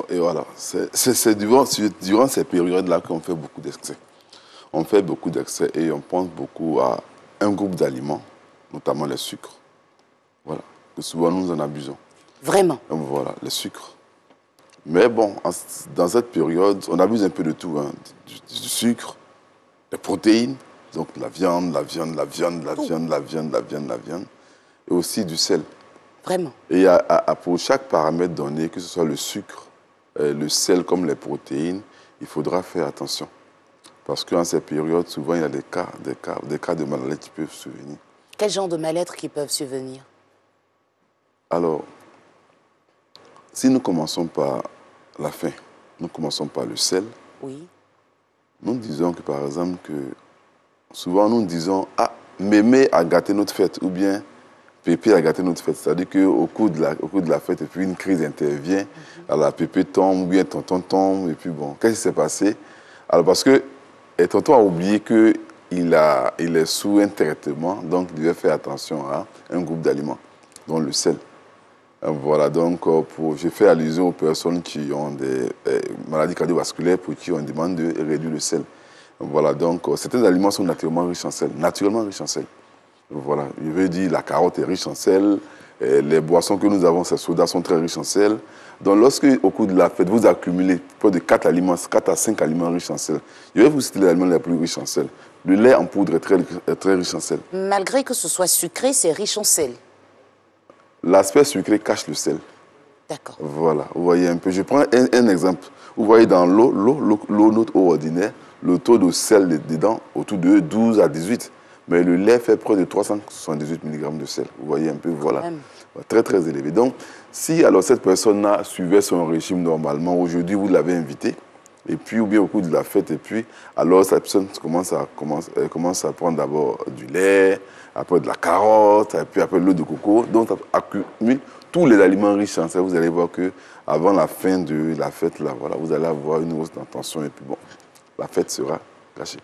Et voilà, c'est durant ces périodes-là qu'on fait beaucoup d'excès. On fait beaucoup d'excès et on pense beaucoup à un groupe d'aliments, notamment les sucres. Voilà, que souvent nous en abusons. Vraiment? Voilà, les sucres. Mais bon, dans cette période, on abuse un peu de tout, hein, du sucre, des protéines, donc la viande, la viande, la viande, la viande, la viande, la viande, la viande, et aussi du sel. Vraiment? Et pour chaque paramètre donné, que ce soit le sucre, le sel comme les protéines, il faudra faire attention. Parce qu'en ces périodes, souvent, il y a des cas de maladie qui peuvent survenir. Quel genre de mal-être qui peuvent survenir? Alors, si nous commençons par la faim, nous commençons par le sel. Oui. Nous disons que, par exemple, que souvent nous disons « Ah, mémé a gâté notre fête » ou bien « Pépé a gâté notre fête ». C'est-à-dire qu'au cours de la fête, et puis une crise intervient, alors Pépé tombe ou bien tonton tombe, et puis bon, qu'est-ce qui s'est passé? Alors parce que tonton a oublié qu'il est sous un traitement, donc il devait faire attention à un groupe d'aliments, dont le sel. Voilà, donc j'ai fait allusion aux personnes qui ont des maladies cardiovasculaires pour qui on demande de réduire le sel. Voilà, donc certains aliments sont naturellement riches en sel. Naturellement riches en sel. Voilà, je veux dire, la carotte est riche en sel. Les boissons que nous avons, ces sodas, sont très riches en sel. Donc lorsque, au cours de la fête, vous accumulez près de 4 à 5 aliments riches en sel, je vais vous citer les aliments les plus riches en sel. Le lait en poudre est très riche en sel. Malgré que ce soit sucré, c'est riche en sel. L'aspect sucré cache le sel. D'accord. Voilà, vous voyez un peu. Je prends un exemple. Vous voyez dans notre eau ordinaire, le taux de sel dedans, autour de 12 à 18. Mais le lait fait près de 378 mg de sel. Vous voyez un peu, voilà. Très, très élevé. Donc, si alors cette personne-là suivait son régime normalement, aujourd'hui, vous l'avez invité, et puis, ou bien au cours de la fête, et puis, alors cette personne commence à prendre d'abord du lait, après de la carotte, et puis après de l'eau de coco. Donc, ça accumule tous les aliments riches en sel. Vous allez voir que avant la fin de la fête, là, voilà, vous allez avoir une hausse d'intention, et puis bon, la fête sera gâchée.